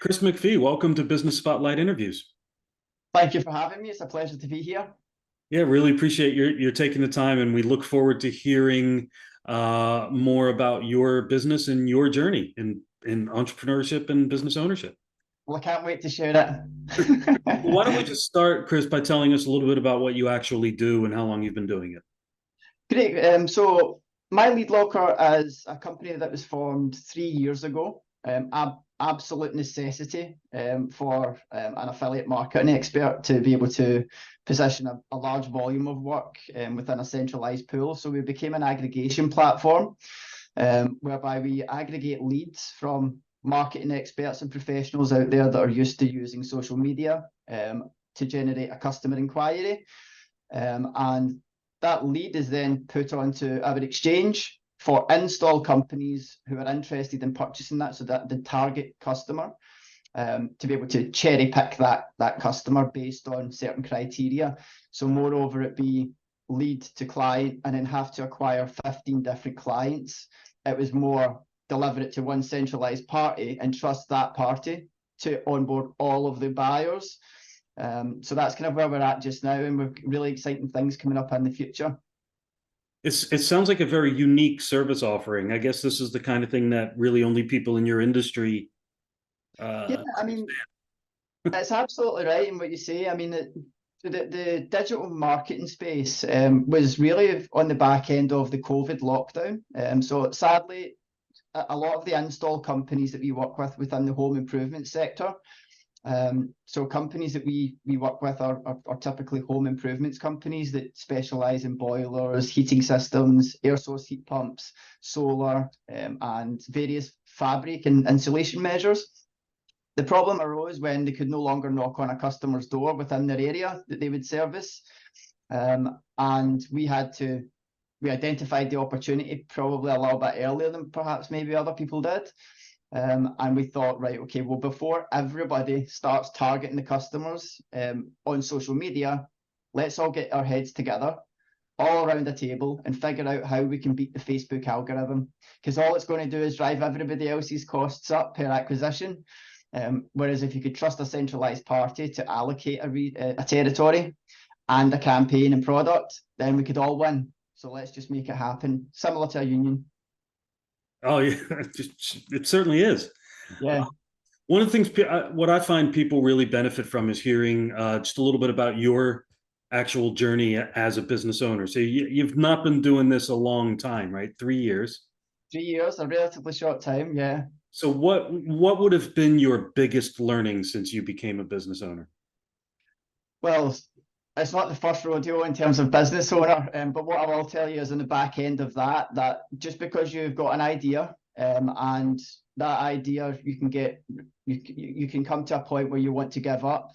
Chris McPhee, welcome to Business Spotlight Interviews. Thank you for having me. It's a pleasure to be here. Yeah, really appreciate your taking the time, and we look forward to hearing more about your business and your journey in entrepreneurship and business ownership. Well, I can't wait to share it. Well, why don't we just start, Chris, by telling us a little bit about what you actually do and how long you've been doing it? Great. So my lead locker is a company that was formed 3 years ago. Absolute necessity for an affiliate marketing expert to be able to position a large volume of work within a centralized pool. So we became an aggregation platform whereby we aggregate leads from marketing experts and professionals out there that are used to using social media to generate a customer inquiry. And that lead is then put onto our exchange for install companies who are interested in purchasing that, so that the target customer to be able to cherry pick that customer based on certain criteria. So moreover, it be lead to client and then have to acquire 15 different clients. It was more deliver it to one centralized party and trust that party to onboard all of the buyers. So that's kind of where we're at just now, and we've really exciting things coming up in the future. It sounds like a very unique service offering. I guess this is the kind of thing that really only people in your industry Yeah, I mean, it's absolutely right in what you say. I mean, the digital marketing space was really on the back end of the COVID lockdown. So sadly, a lot of the install companies that we work with within the home improvement sector, so companies that we work with are typically home improvements companies that specialize in boilers, heating systems, air source heat pumps, solar, and various fabric and insulation measures. The problem arose when they could no longer knock on a customer's door within their area that they would service. And we identified the opportunity probably a little bit earlier than perhaps maybe other people did. And we thought, right, okay, well, before everybody starts targeting the customers on social media, let's all get our heads together, all around the table, and figure out how we can beat the Facebook algorithm. Because all it's going to do is drive everybody else's costs up per acquisition. Whereas if you could trust a centralized party to allocate a territory and a campaign and product, then we could all win. So let's just make it happen, similar to a union. Oh yeah, it certainly is. Yeah. One of the things what I find people really benefit from is hearing just a little bit about your actual journey as a business owner. So you've not been doing this a long time, right? 3 years. 3 years, a relatively short time, yeah. So what would have been your biggest learning since you became a business owner? Well, it's not the first rodeo in terms of business owner, but what I will tell you is in the back end of that just because you've got an idea and that idea you can come to a point where you want to give up.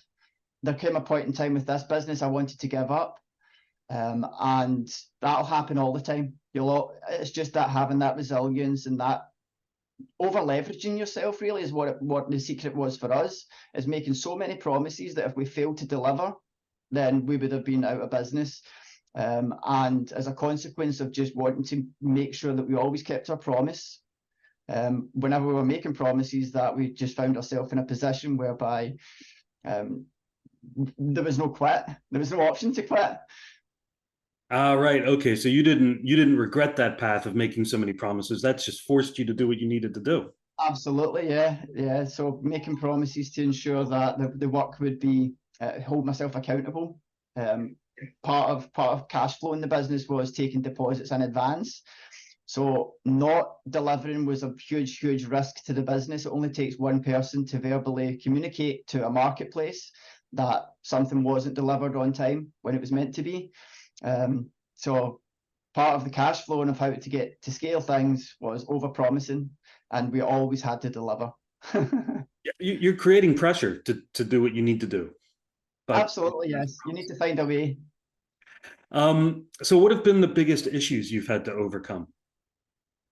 There came a point in time with this business I wanted to give up, and that'll happen all the time. It's just that having that resilience and that over leveraging yourself really is what the secret was for us, is making so many promises that if we failed to deliver, then we would have been out of business. And as a consequence of just wanting to make sure that we always kept our promise, whenever we were making promises, that we just found ourselves in a position whereby there was no quit. There was no option to quit. Right. Okay. So you didn't regret that path of making so many promises. That's just forced you to do what you needed to do. Absolutely, yeah. So making promises to ensure that the work would be hold myself accountable. Part of cash flow in the business was taking deposits in advance. So not delivering was a huge risk to the business. It only takes one person to verbally communicate to a marketplace that something wasn't delivered on time when it was meant to be. So part of the cash flow and of how to get to scale things was over promising, and we always had to deliver. You're creating pressure to do what you need to do. But Absolutely, yes. You need to find a way. So what have been the biggest issues you've had to overcome?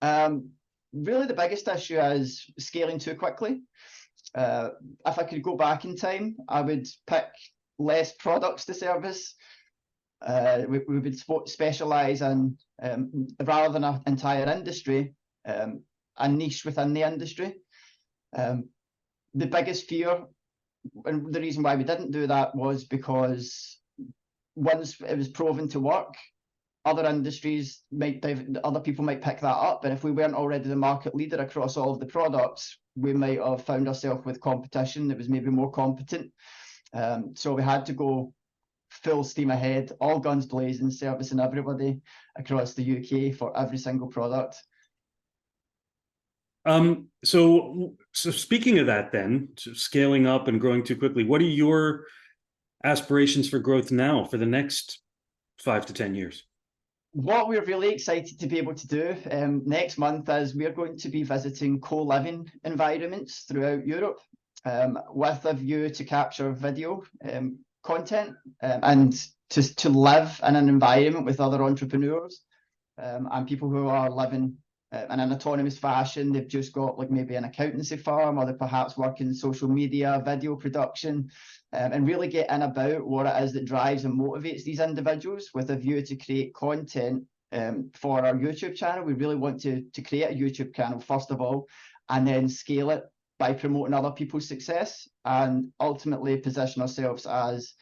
Really, the biggest issue is scaling too quickly. If I could go back in time, I would pick less products to service. We would specialize in, rather than an entire industry, a niche within the industry. the biggest fear, and the reason why we didn't do that, was because once it was proven to work, other industries other people might pick that up, and if we weren't already the market leader across all of the products, we might have found ourselves with competition that was maybe more competent. So we had to go full steam ahead, all guns blazing, servicing everybody across the UK for every single product. So speaking of that, then scaling up and growing too quickly, what are your aspirations for growth now for the next 5 to 10 years? What we're really excited to be able to do next month is we're going to be visiting co-living environments throughout Europe with a view to capture video content and to live in an environment with other entrepreneurs and people who are living in an autonomous fashion. They've just got like maybe an accountancy firm, or they perhaps work in social media, video production, and really get in about what it is that drives and motivates these individuals with a view to create content for our YouTube channel. We really want to create a YouTube channel, first of all, and then scale it by promoting other people's success, and ultimately position ourselves as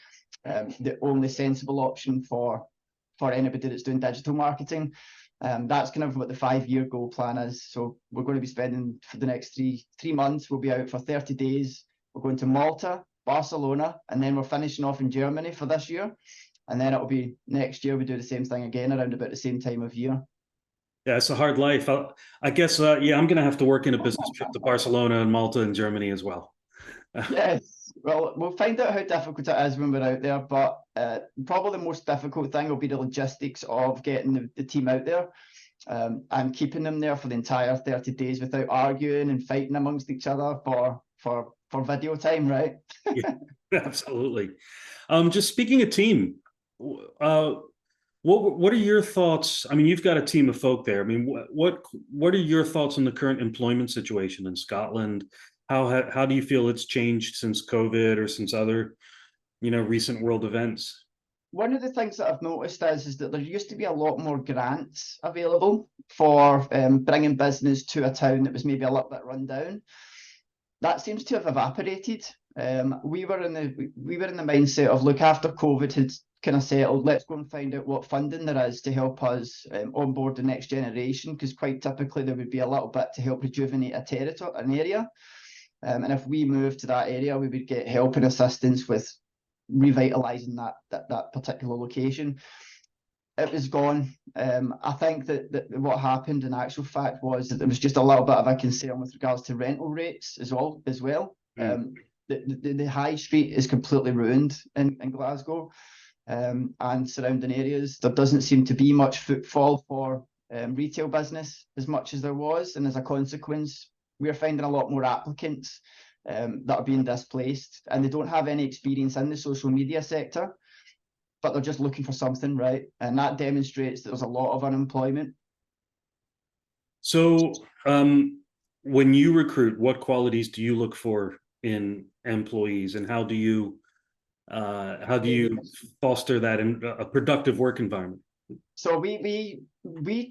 the only sensible option for anybody that's doing digital marketing. That's kind of what the 5-year goal plan is. So we're going to be spending, for the next three months, we'll be out for 30 days. We're going to Malta, Barcelona, and then we're finishing off in Germany for this year. And then it'll be next year, we do the same thing again around about the same time of year. Yeah, it's a hard life. I guess, yeah, I'm going to have to work in a business trip to Barcelona and Malta and Germany as well. Yes, well, we'll find out how difficult it is when we're out there, but probably the most difficult thing will be the logistics of getting the team out there and keeping them there for the entire 30 days without arguing and fighting amongst each other for video time, right? Yeah, absolutely. Just speaking of team, what are your thoughts? I mean, you've got a team of folk there. I mean, what are your thoughts on the current employment situation in Scotland? How do you feel it's changed since COVID or since other, recent world events? One of the things that I've noticed is that there used to be a lot more grants available for bringing business to a town that was maybe a little bit run down. That seems to have evaporated. We were in the mindset of, look, after COVID had kind of settled, let's go and find out what funding there is to help us onboard the next generation, because quite typically there would be a little bit to help rejuvenate an area. And if we moved to that area, we would get help and assistance with revitalising that particular location. It was gone. I think that what happened in actual fact was that there was just a little bit of a concern with regards to rental rates as well. The high street is completely ruined in Glasgow and surrounding areas. There doesn't seem to be much footfall for retail business as much as there was, and as a consequence, we're finding a lot more applicants that are being displaced, and they don't have any experience in the social media sector, but they're just looking for something, right? And that demonstrates that there's a lot of unemployment. So when you recruit, what qualities do you look for in employees, and how do you foster that in a productive work environment? So we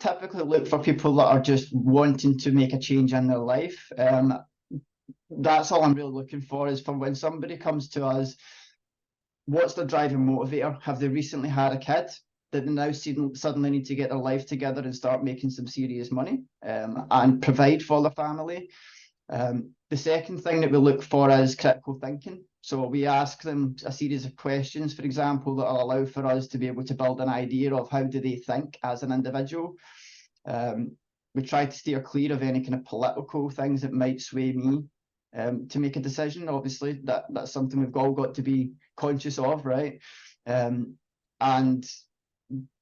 typically look for people that are just wanting to make a change in their life. That's all I'm really looking for, is for when somebody comes to us, what's their driving motivator? Have they recently had a kid that they now suddenly need to get their life together and start making some serious money and provide for the family? The second thing that we look for is critical thinking. So we ask them a series of questions, for example, that will allow for us to be able to build an idea of how do they think as an individual. We try to steer clear of any kind of political things that might sway me to make a decision. Obviously, that's something we've all got to be conscious of, right? And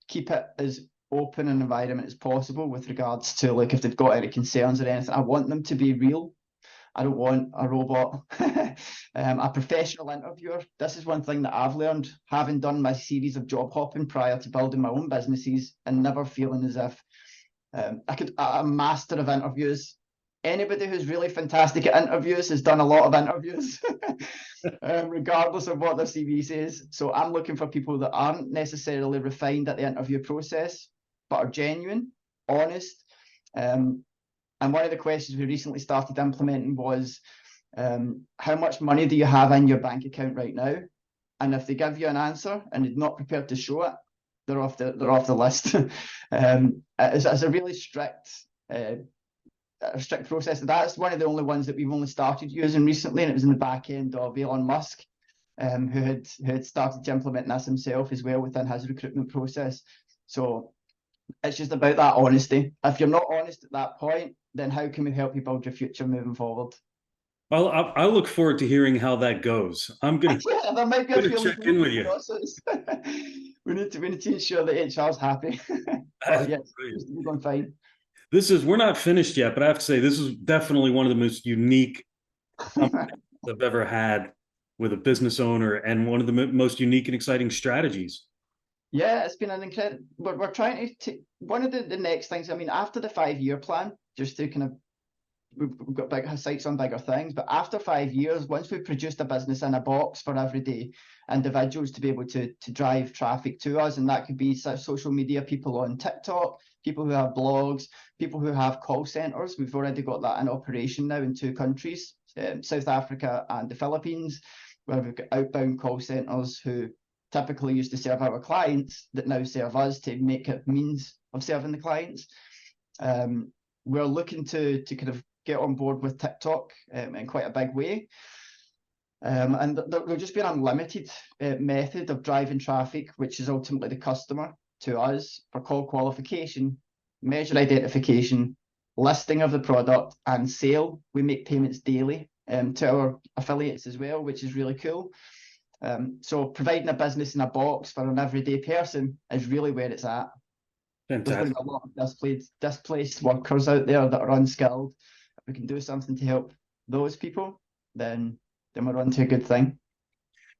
keep it as open an environment as possible with regards to, like, if they've got any concerns or anything. I want them to be real. I don't want a robot. A professional interviewer. This is one thing that I've learned, having done my series of job hopping prior to building my own businesses, and never feeling as if I'm a master of interviews. Anybody who's really fantastic at interviews has done a lot of interviews, regardless of what their CV says. So I'm looking for people that aren't necessarily refined at the interview process, but are genuine, honest. And one of the questions we recently started implementing was, How much money do you have in your bank account right now? And if they give you an answer and they're not prepared to show it, they're off the list. It's a really strict process. That's one of the only ones that we've only started using recently, and it was in the back end of Elon Musk, who had started to implement this himself as well within his recruitment process. So it's just about that honesty. If you're not honest at that point, then how can we help you build your future moving forward? Well, I look forward to hearing how that goes. I'm gonna Yeah, there might be a gonna few check in with you. process. we need to ensure that HR's happy. But yes, we're going fine. We're not finished yet, but I have to say this is definitely one of the most unique companies I've ever had with a business owner, and one of the most unique and exciting strategies. Yeah, it's been an incredible. We're trying to one of the next things. I mean, after the 5-year plan, just to kind of we've got big sights on bigger things. But after 5 years, once we've produced a business in a box for everyday individuals to be able to drive traffic to us, and that could be social media people on TikTok, people who have blogs, people who have call centers. We've already got that in operation now in 2 countries, South Africa and the Philippines, where we've got outbound call centers who typically used to serve our clients that now serve us to make it means of serving the clients. We're looking to kind of get on board with TikTok in quite a big way. And there will just be an unlimited method of driving traffic, which is ultimately the customer to us for call qualification, measure identification, listing of the product, and sale. We make payments daily to our affiliates as well, which is really cool. So providing a business in a box for an everyday person is really where it's at. Fantastic. There's going to be a lot of displaced workers out there that are unskilled. If we can do something to help those people, then we're on to a good thing.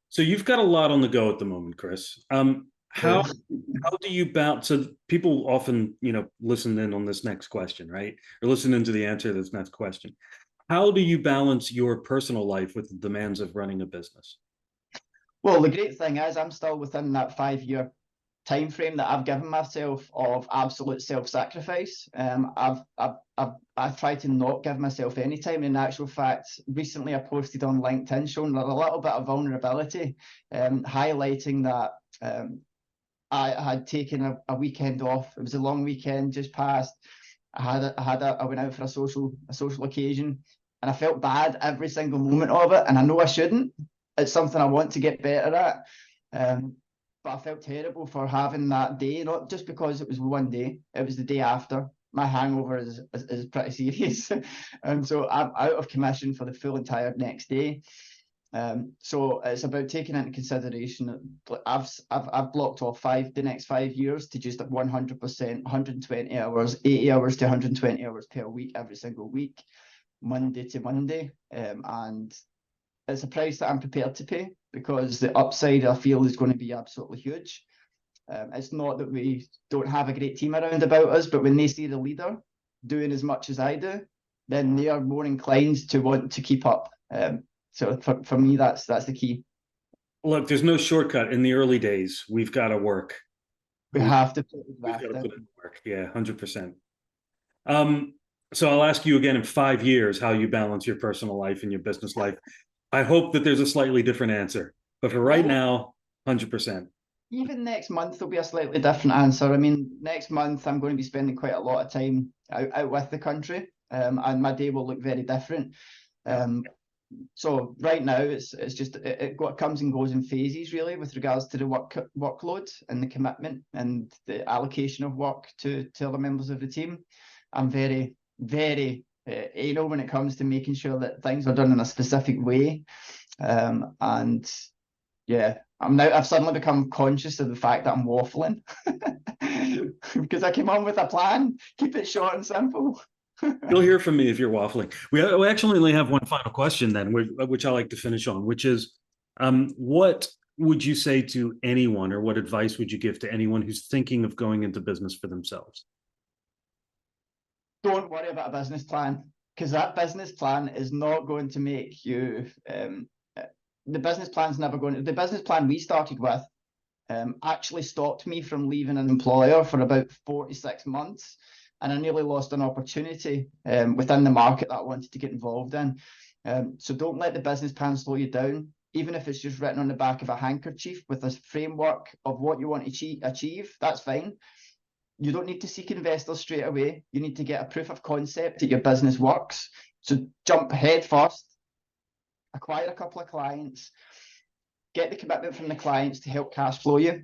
So you've got a lot on the go at the moment, Chris. How do you balance? So people often, listen in on this next question, right? Or listen into the answer to this next question. How do you balance your personal life with the demands of running a business? Well, the great thing is I'm still within that 5-year time frame that I've given myself of absolute self-sacrifice. I've tried to not give myself any time. In actual fact, recently I posted on LinkedIn showing a little bit of vulnerability, highlighting that I had taken a weekend off. It was a long weekend just passed. I went out for a social occasion, and I felt bad every single moment of it. And I know I shouldn't. It's something I want to get better at. But I felt terrible for having that day, not just because it was one day, it was the day after. My hangover is pretty serious. And so I'm out of commission for the full entire next day. So it's about taking into consideration that I've blocked off the next 5 years to just 100%, 120 hours, 80 hours to 120 hours per week, every single week, Monday to Monday. And it's a price that I'm prepared to pay, because the upside I feel is going to be absolutely huge. It's not that we don't have a great team around about us, but when they see the leader doing as much as I do, then they are more inclined to want to keep up. So for me, that's the key. Look, there's no shortcut. In the early days, we've got to work. We have to put in work. Yeah, 100%. So I'll ask you again in 5 years how you balance your personal life and your business life. I hope that there's a slightly different answer, but for right now, 100%. Even next month, there'll be a slightly different answer. I mean, next month, I'm going to be spending quite a lot of time out with the country, and my day will look very different. So right now, it's just it comes and goes in phases, really, with regards to the workload and the commitment and the allocation of work to other members of the team. I'm very, very anal when it comes to making sure that things are done in a specific way. And yeah, I've suddenly become conscious of the fact that I'm waffling because I came on with a plan. Keep it short and simple. You'll hear from me if you're waffling. We actually only have one final question then, which I like to finish on, which is, what would you say to anyone, or what advice would you give to anyone who's thinking of going into business for themselves? Don't worry about a business plan, because that business plan is not going to make you. The business plan's never going to. The business plan we started with actually stopped me from leaving an employer for about 46 months. And I nearly lost an opportunity within the market that I wanted to get involved in. So don't let the business plan slow you down, even if it's just written on the back of a handkerchief with a framework of what you want to achieve. That's fine. You don't need to seek investors straight away. You need to get a proof of concept that your business works. So jump head first, acquire a couple of clients, get the commitment from the clients to help cash flow you.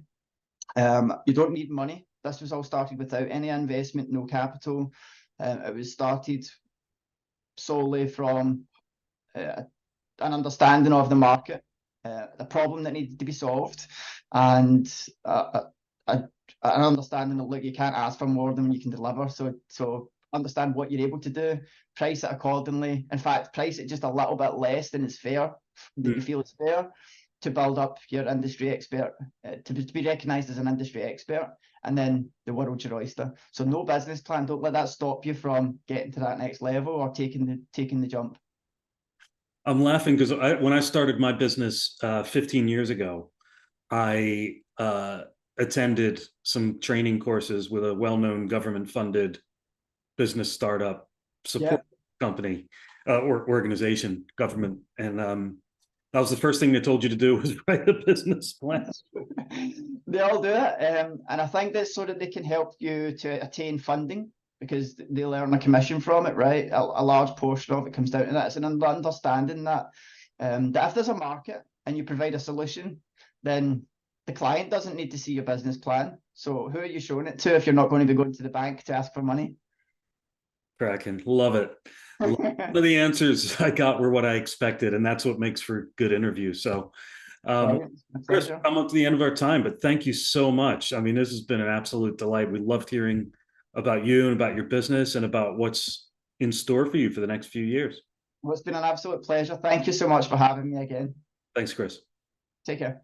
You don't need money. This was all started without any investment, no capital. It was started solely from an understanding of the market, the problem that needed to be solved, and an understanding that, look, you can't ask for more than you can deliver. So understand what you're able to do, price it accordingly. In fact, price it just a little bit less than is fair, that you feel is fair, to build up your industry expert, to be recognized as an industry expert, and then the world's your oyster. So no business plan. Don't let that stop you from getting to that next level or taking the jump. I'm laughing because when I started my business 15 years ago, I attended some training courses with a well-known government-funded business startup support company or organization, government, and that was the first thing they told you to do, was write a business plan. They all do it, and I think that's so that they can help you to attain funding, because they'll earn a commission from it, right? A large portion of it comes down to that. It's an understanding that if there's a market and you provide a solution, then the client doesn't need to see your business plan. So who are you showing it to if you're not going to be going to the bank to ask for money? Cracking. Love it. One of the answers I got were what I expected, and that's what makes for good interviews. So, Chris, I'm up to the end of our time, but thank you so much. I mean, this has been an absolute delight. We loved hearing about you and about your business and about what's in store for you for the next few years. Well, it's been an absolute pleasure. Thank you so much for having me again. Thanks, Chris. Take care.